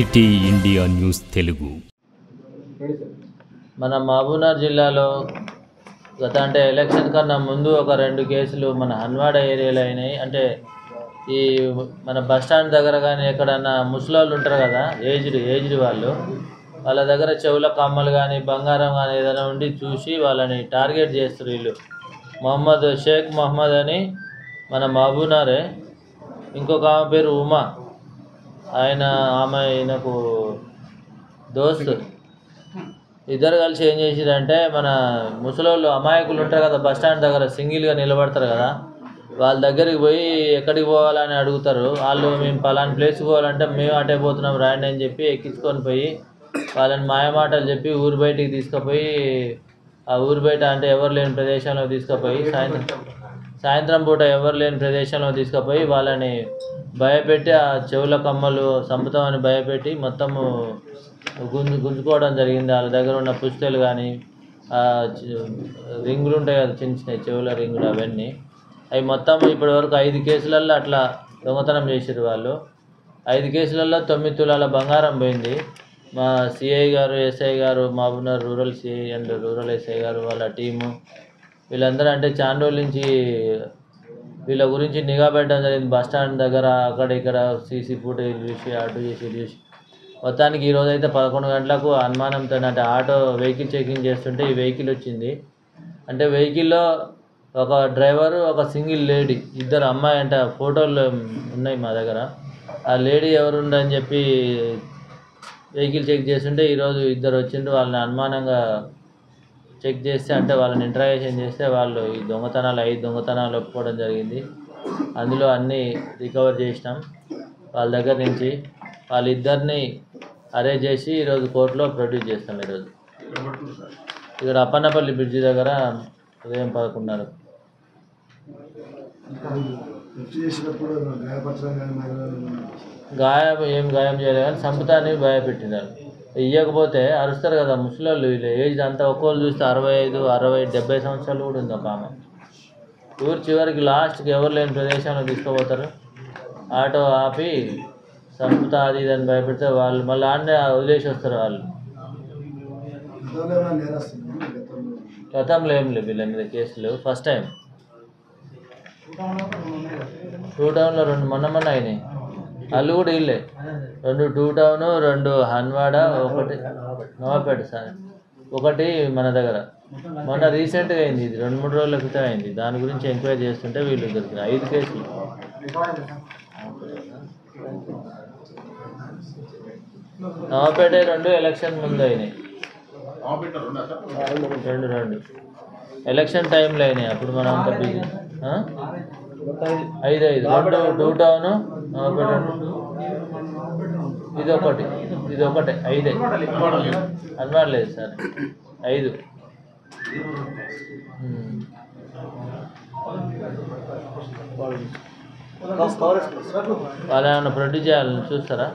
City India news Telugu. మన మహబూబ్నగర్ జిల్లాలో అంటే ఎలక్షన్ కన్నా ముందు ఒక 2 కేసులు మన హన్వాడ ఏరియాలో అయినాయి. అంటే ఈ మన బస్ స్టాండ్ దగ్గర కానీ ఎక్కడన్నా ముసలోళ్ళు ఉంటారు కదా, ఏజ్డ్ వాళ్ళ దగ్గర చెవుల కమ్మలు కానీ బంగారం కానీ ఏదైనా ఉండి చూసి వాళ్ళని టార్గెట్ చేస్తారు. వీళ్ళు షేక్ మహమ్మద్ అని మన మహబూబ్నగరే. ఇంకొక ఆమె పేరు ఉమా, ఈయనకు దోస్తు. ఇద్దరు కలిసి ఏం చేసిరంటే, మన ముసలోళ్ళు అమాయకులు ఉంటారు కదా బస్ స్టాండ్ దగ్గర సింగిల్గా నిలబడతారు కదా, వాళ్ళ దగ్గరికి పోయి ఎక్కడికి పోవాలని అడుగుతారు. వాళ్ళు మేము పలానా ప్లేస్కి పోవాలంటే మేము అటే పోతున్నాం రాండి అని చెప్పి ఎక్కించుకొని పోయి వాళ్ళని మాయమాటలు చెప్పి ఊరు బయటికి తీసుకుపోయి, ఆ ఊరు బయట అంటే ఎవరు లేని ప్రదేశంలో తీసుకుపోయి సాయంత్రం పూట ఎవరు లేని ప్రదేశంలో తీసుకుపోయి వాళ్ళని భయపెట్టి ఆ చెవుల కమ్మలు చంపుతామని భయపెట్టి మొత్తము గుంజుకోవడం జరిగింది. వాళ్ళ దగ్గర ఉన్న పుస్తలు కానీ రింగులు ఉంటాయి కదా, చిన్న చిన్న చెవుల రింగులు, అవన్నీ అవి మొత్తం ఇప్పటి వరకు 5 కేసులలో అట్లా దొంగతనం చేసారు వాళ్ళు. 5 కేసులలో 9 తులాల బంగారం పోయింది. మా సిఐ గారు, ఎస్ఐ గారు, Mahabubnagar rural CI and rural SI గారు వాళ్ళ టీము వీళ్ళందరూ అంటే చాలా రోజుల నుంచి వీళ్ళ గురించి నిఘా పెట్టడం జరిగింది. బస్ స్టాండ్ దగ్గర అక్కడ ఇక్కడ సీసీ ఫుటేజ్ చూసి అటు చేసి చూసి మొత్తానికి ఈరోజు అయితే 11 గంటలకు అనుమానంతో అంటే ఆటో వెహికల్ చెకింగ్ చేస్తుంటే ఈ వెహికల్ వచ్చింది. అంటే వెహికల్లో ఒక డ్రైవరు, ఒక సింగిల్ లేడీ, ఇద్దరు అమ్మాయి అంటే ఫోటోలు ఉన్నాయి మా దగ్గర. ఆ లేడీ ఎవరుందని చెప్పి వెహికల్ చెక్ చేస్తుంటే ఈరోజు ఇద్దరు వచ్చిండ్రు. వాళ్ళని అనుమానంగా చెక్ చేస్తే అంటే వాళ్ళని ఇంటరాగేషన్ చేస్తే వాళ్ళు ఈ 5 దొంగతనాలు ఒప్పుకోవడం జరిగింది. అందులో అన్నీ రికవర్ చేసినాం. వాళ్ళ దగ్గర నుంచి వాళ్ళిద్దరిని అరెస్ట్ చేసి ఈరోజు కోర్టులో ప్రొడ్యూస్ చేస్తాం. ఈరోజు ఇక్కడ అప్పన్నపల్లి బ్రిడ్జి దగ్గర ఉదయం 11:30. గాయం చేయలేదు కానీ చంపుతాని భయపెట్టినారు. ఇవ్వకపోతే అరుస్తారు కదా ముసలోళ్ళు. వీళ్ళు ఏజ్ అంతా ఒక్కోళ్ళు చూస్తే 65, 60, 70 సంవత్సరాలు కూడా ఉంది. ఒక ఆమె ఊరు చివరికి లాస్ట్కి ఎవరు లేని ప్రదేశంలో తీసుకుపోతారు. ఆటో ఆపి చంపుతా అది ఇదని భయపెడితే వాళ్ళు మళ్ళీ ఆడనే వదిలేసి వస్తారు. వాళ్ళు గతంలో ఏం లేవు వీళ్ళ మీద కేసులు. ఫస్ట్ టైం 2 టౌన్లో 2 మొన్న అయినాయి. వాళ్ళు కూడా వీళ్ళే 2 2 టౌన్, 2 హన్వాడ, 1 నవాపేట సార్, 1 మన దగ్గర. మొన్న రీసెంట్గా అయింది, ఇది 2-3 రోజుల క్రితం అయింది. దాని గురించి ఎంక్వైరీ చేస్తుంటే వీళ్ళు దొరికిన 5 కేసులు. నవాపేట 2 ఎలక్షన్ ముందు అయినాయి. 2 ఎలక్షన్ టైంలో అయినాయి. అప్పుడు మనం అంత బిజీ. 5 2 టౌన్, నవాపేట, ఇది ఒకటి 5 అనమాడలేదు సార్, 5. వాళ్ళు ఏమైనా ప్రొడ్యూస్ చేయాలని చూస్తారా?